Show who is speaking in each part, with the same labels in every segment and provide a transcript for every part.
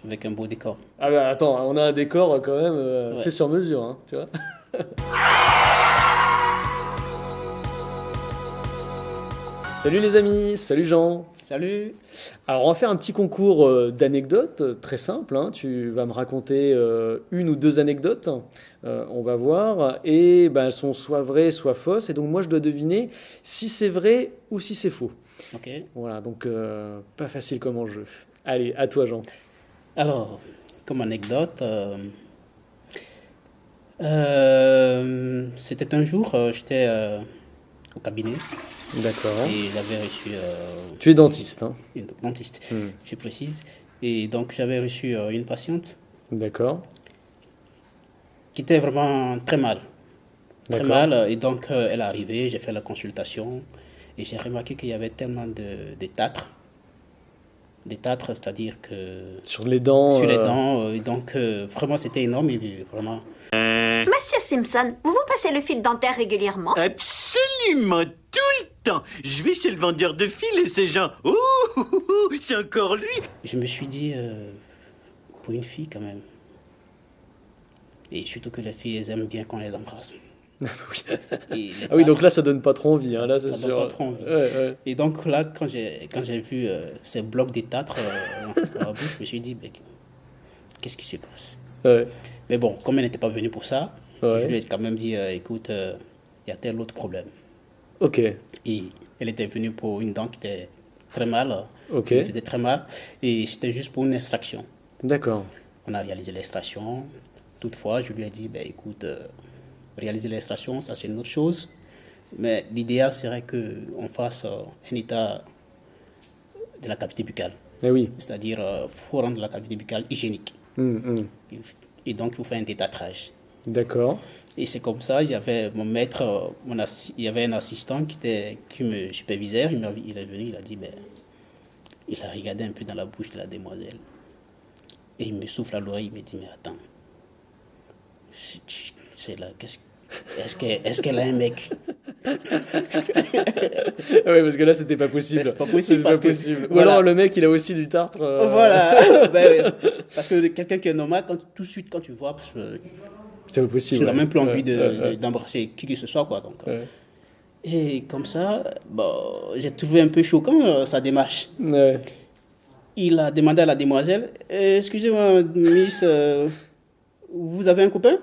Speaker 1: avec un beau décor.
Speaker 2: Ah bah attends, on a un décor quand même
Speaker 1: Ouais.
Speaker 2: fait sur mesure, hein, tu vois. Salut les amis, salut Jean.
Speaker 1: Salut!
Speaker 2: Alors on va faire un petit concours d'anecdotes, très simple, hein. Tu vas me raconter une ou deux anecdotes, on va voir, et ben, elles sont soit vraies, soit fausses, et donc moi je dois deviner si c'est vrai ou si c'est faux.
Speaker 1: Ok.
Speaker 2: Voilà, donc pas facile comme enjeu. Allez, à toi Jean.
Speaker 1: Alors, comme anecdote, c'était un jour, j'étais au cabinet
Speaker 2: D'accord.
Speaker 1: et j'avais reçu
Speaker 2: Tu es dentiste, hein.
Speaker 1: une dentiste,
Speaker 2: Hmm.
Speaker 1: je précise. Et donc, j'avais reçu une patiente
Speaker 2: D'accord.
Speaker 1: qui était vraiment très mal. Très
Speaker 2: D'accord.
Speaker 1: mal. Et donc, elle est arrivée, j'ai fait la consultation et j'ai remarqué qu'il y avait tellement de tartres. Des tartres, c'est-à-dire que
Speaker 2: Sur les dents.
Speaker 1: sur les dents. Et donc, vraiment, c'était énorme. Et vraiment,
Speaker 3: Monsieur Simpson, vous passez le fil dentaire régulièrement?
Speaker 4: Absolument tout le temps. Je vais chez le vendeur de fils et ces gens. Ouh, c'est encore lui.
Speaker 1: je me suis dit, pour une fille quand même. Et surtout que les filles, elles aiment bien quand on les embrasse. Et les
Speaker 2: Ah oui, donc
Speaker 1: tartres,
Speaker 2: là ça donne pas trop envie, hein, là c'est
Speaker 1: ça donne
Speaker 2: sûr.
Speaker 1: pas trop envie.
Speaker 2: Ouais, ouais.
Speaker 1: Et donc là, quand j'ai vu ces blocs de tartres dans la bouche, je me suis dit, mais qu'est-ce qui se passe?
Speaker 2: Ouais.
Speaker 1: Mais bon, comme elle n'était pas venue pour ça,
Speaker 2: Ouais.
Speaker 1: je lui ai quand même dit, écoute, il y a tel autre problème.
Speaker 2: Ok.
Speaker 1: Et elle était venue pour une dent qui était très mal,
Speaker 2: Ok.
Speaker 1: qui me faisait très mal, et c'était juste pour une extraction.
Speaker 2: D'accord.
Speaker 1: On a réalisé l'extraction. Toutefois, je lui ai dit, ben, écoute, réaliser l'extraction, ça c'est une autre chose, mais l'idéal serait qu'on fasse un état de la cavité buccale.
Speaker 2: Eh oui.
Speaker 1: C'est-à-dire, faut rendre la cavité buccale hygiénique. Et donc, il faut faire un détartrage.
Speaker 2: D'accord.
Speaker 1: Et c'est comme ça, il y avait mon maître, il y avait un assistant qui me supervisait. Il est venu, il a dit, ben, il a regardé un peu dans la bouche de la demoiselle. Et il me souffle à l'oreille, il me dit, mais attends, c'est là, est-ce qu'elle a un mec?
Speaker 2: Ah ouais, parce que là c'était pas possible.
Speaker 1: Mais c'est pas possible,
Speaker 2: C'est
Speaker 1: parce
Speaker 2: pas
Speaker 1: que-
Speaker 2: possible. Ou
Speaker 1: voilà.
Speaker 2: alors le mec il a aussi du tartre.
Speaker 1: Voilà. Ben, parce que quelqu'un qui est normal, tout de suite, quand tu vois, parce que
Speaker 2: C'est pas possible.
Speaker 1: tu n'as même plus envie
Speaker 2: Ouais.
Speaker 1: d'embrasser qui que ce soit, quoi. Donc.
Speaker 2: Ouais.
Speaker 1: Et comme ça, bon, j'ai trouvé un peu choquant sa démarche.
Speaker 2: Ouais.
Speaker 1: Il a demandé à la demoiselle, excusez-moi, Miss, vous avez un copain?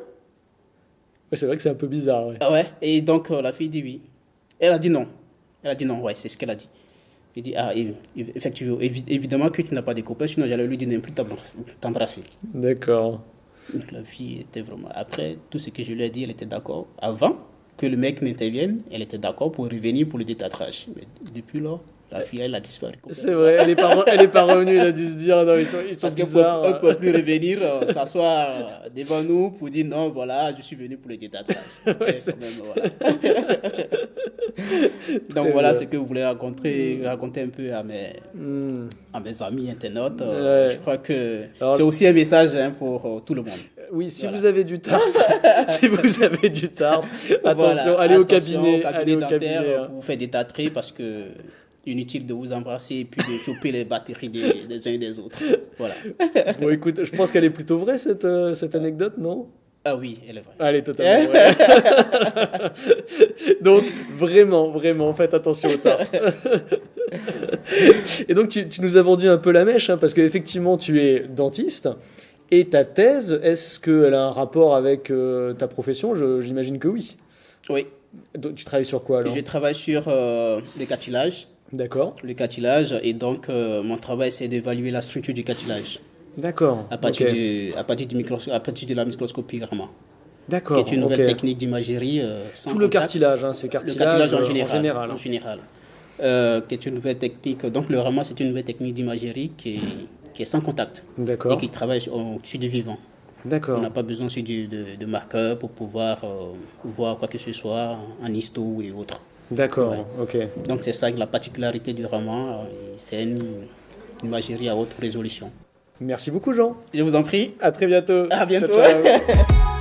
Speaker 2: Ouais, c'est vrai que c'est un peu bizarre. Ouais.
Speaker 1: Ah ouais. Et donc la fille dit oui. Elle a dit non. Elle a dit non, ouais, c'est ce qu'elle a dit. Il dit, ah, effectivement, évidemment que tu n'as pas de copain, sinon j'allais lui dire de ne plus t'embrasser.
Speaker 2: D'accord.
Speaker 1: Donc la fille était vraiment... Après, tout ce que je lui ai dit, elle était d'accord. Avant que le mec n'intervienne, elle était d'accord pour revenir pour le détartrage. Mais depuis là, la fille, elle a disparu.
Speaker 2: C'est vrai, elle est pas revenue, elle a dû se dire non, ils sont
Speaker 1: Parce qu'elle
Speaker 2: bizarres.
Speaker 1: ne peut plus revenir, s'asseoir devant nous pour dire non, voilà, je suis venu pour le détartrage. C'était quand même, voilà. Donc voilà
Speaker 2: bien.
Speaker 1: ce que je voulais raconter un peu à mes amis internautes.
Speaker 2: Ouais.
Speaker 1: Je crois que
Speaker 2: Alors-
Speaker 1: c'est aussi un message pour tout le monde.
Speaker 2: Oui, si
Speaker 1: Voilà.
Speaker 2: vous avez du tartre, si vous avez du tartre, attention,
Speaker 1: Voilà,
Speaker 2: allez au
Speaker 1: attention
Speaker 2: cabinet, allez au
Speaker 1: dentaire
Speaker 2: cabinet. Hein.
Speaker 1: pour vous faire détartrer parce que inutile de vous embrasser et puis de choper les batteries des uns et des autres. Voilà.
Speaker 2: Bon, écoute, je pense qu'elle est plutôt vraie cette anecdote, non?
Speaker 1: Ah oui, elle est vraie.
Speaker 2: Allez, totalement. Ouais. Donc, vraiment, faites attention au tartre. Et donc, tu nous as vendu un peu la mèche, hein, parce qu'effectivement, tu es dentiste. Et ta thèse, est-ce qu'elle a un rapport avec ta profession? J'imagine que oui.
Speaker 1: Oui,
Speaker 2: Donc, tu travailles sur quoi alors?
Speaker 1: je travaille sur le cartilage.
Speaker 2: D'accord.
Speaker 1: Le cartilage et donc mon travail c'est d'évaluer la structure du cartilage
Speaker 2: D'accord.
Speaker 1: à partir,
Speaker 2: Ok.
Speaker 1: à partir à partir de la microscopie vraiment, qui
Speaker 2: D'accord.
Speaker 1: est une nouvelle
Speaker 2: ok.
Speaker 1: technique d'imagerie sans
Speaker 2: Tout le
Speaker 1: contact.
Speaker 2: cartilage, hein, c'est
Speaker 1: Le
Speaker 2: cartilage,
Speaker 1: cartilage en
Speaker 2: en
Speaker 1: général.
Speaker 2: général.
Speaker 1: Qui est une nouvelle technique. Donc le ramas c'est une nouvelle technique d'imagerie qui est sans contact et
Speaker 2: D'accord.
Speaker 1: qui travaille sur du vivant. On
Speaker 2: D'accord.
Speaker 1: n'a pas besoin de marqueurs pour pouvoir voir quoi que ce soit en histo et autres.
Speaker 2: D'accord.
Speaker 1: Ouais.
Speaker 2: Ok.
Speaker 1: Donc c'est ça la particularité du ramas, c'est une imagerie à haute résolution.
Speaker 2: Merci beaucoup, Jean.
Speaker 1: Je vous en prie.
Speaker 2: À très bientôt.
Speaker 1: À bientôt.
Speaker 2: Ciao, ciao.